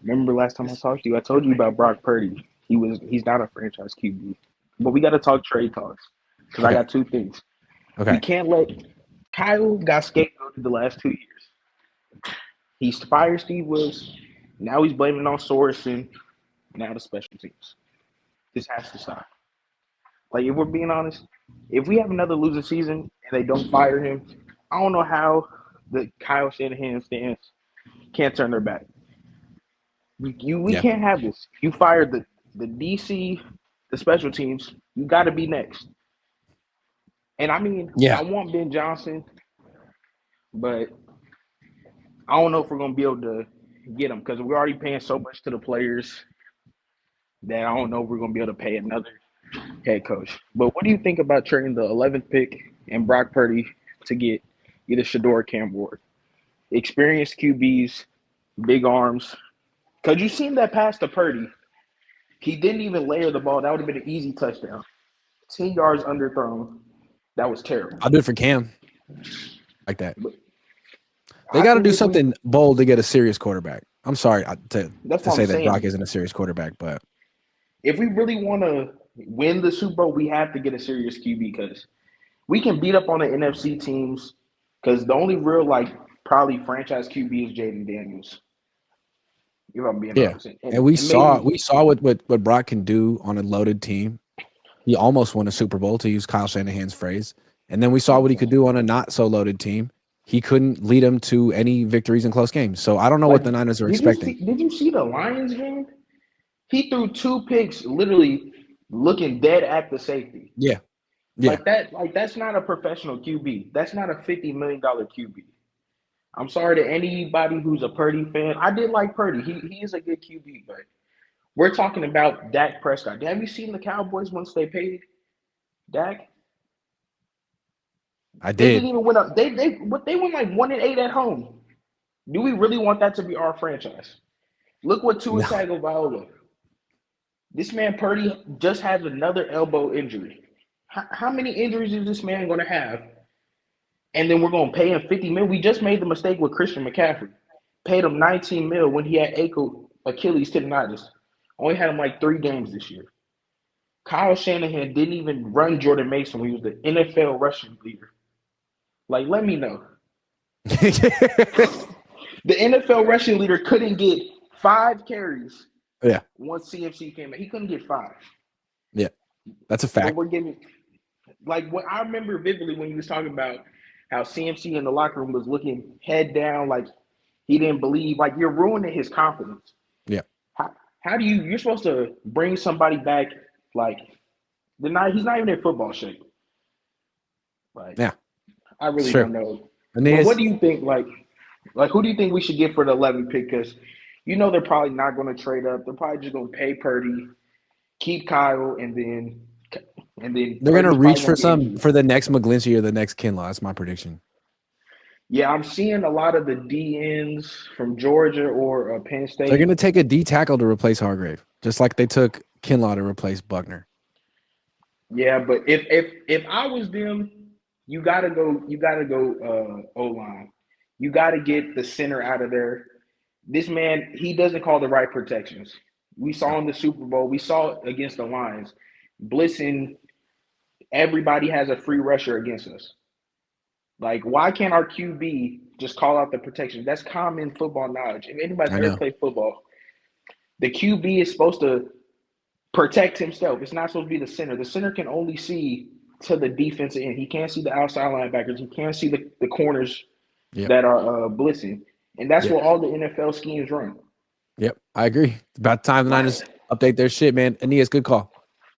Remember last time I talked to you, I told you about Brock Purdy. He's not a franchise QB. But we got to talk trade talks because I Okay. got two things. We Okay. can't let Kyle got scapegoated the last 2 years. He's fired Steve Wilks. Now he's blaming it on Sorensen. Now the special teams. This has to stop. Like if we're being honest, if we have another losing season and they don't fire him, I don't know how the Kyle Shanahan stands can't turn their back. We Yeah. can't have this. You fired the DC, the special teams. You got to be next. And I mean, Yeah. I want Ben Johnson, but I don't know if we're gonna be able to get him because we're already paying so much to the players that I don't know if we're gonna be able to pay another head coach. But what do you think about trading the 11th pick and Brock Purdy to get either Shador or Cam Ward? Experienced QBs, big arms. Because you seen that pass to Purdy. He didn't even layer the ball. That would have been an easy touchdown. 10 yards underthrown. That was terrible. I'll do it for Cam. Like that. But They I got to think do if we, something bold to get a serious quarterback. I'm sorry that's to what I'm say that Brock saying. isn't a serious quarterback, but If we really want to win the Super Bowl, we have to get a serious QB because we can beat up on the NFC teams because the only real, like, probably franchise QB is Jaden Daniels, if I'm being yeah. honest. And we And saw maybe, we saw what Brock can do on a loaded team. He almost won a Super Bowl, to use Kyle Shanahan's phrase. And then we saw what he could do on a not so loaded team. He couldn't lead them to any victories in close games. So I don't know like, what the Niners are expecting. did you see the Lions game? He threw two picks literally looking dead at the safety. Yeah. Yeah. That's not a professional QB. That's not a $50 million QB. I'm sorry to anybody who's a Purdy fan. I did like Purdy. He is a good QB, but we're talking about Dak Prescott. Have you seen the Cowboys once they paid Dak? I They didn't did. even win up. They went like 1-8 at home. Do we really want that to be our franchise? Look what Tua No. Tagovailoa. This man Purdy just has another elbow injury. How many injuries is this man going to have? And then we're going to pay him 50 mil. We just made the mistake with Christian McCaffrey. Paid him 19 mil when he had ankle Achilles tendonitis. Only had him like 3 games this year. Kyle Shanahan didn't even run Jordan Mason when he was the NFL rushing leader. Like, let me know. The NFL rushing leader couldn't get 5 carries Yeah. once CMC came in. He couldn't get 5. Yeah. That's a But fact. we're getting like what I remember vividly when he was talking about how CMC in the locker room was looking head down, like he didn't believe. Like you're ruining his confidence. Yeah. How do you're supposed to bring somebody back like he's not even in football shape. Like Yeah. I It's really true. don't know. And But what there's do you think? Like who do you think we should get for the 11 pick? Because they're probably not going to trade up. They're probably just going to pay Purdy, keep Kyle, and then they're gonna Purdy's probably reach going for to get some injured. for the next McGlinchey or the next Kinlaw. That's my prediction. Yeah, I'm seeing a lot of the DNs from Georgia or Penn They're State. gonna take a D tackle to replace Hargrave, just like they took Kinlaw to replace Buckner. Yeah, but if I was them, you gotta go. You gotta go O line. You gotta get the center out of there. This man, he doesn't call the right protections. We saw No. in the Super Bowl. We saw it against the Lions. Blitzing, everybody has a free rusher against us. Like, why can't our QB just call out the protection? That's common football knowledge. If anybody's I ever know. played football, the QB is supposed to protect himself. It's not supposed to be the center. The center can only see to the defensive end. He can't see the outside linebackers. He can't see the corners Yep. that are blitzing. And that's Yep. what all the NFL schemes run. Yep. I agree. It's about time the Like, Niners update their shit, man. Aeneas, good call.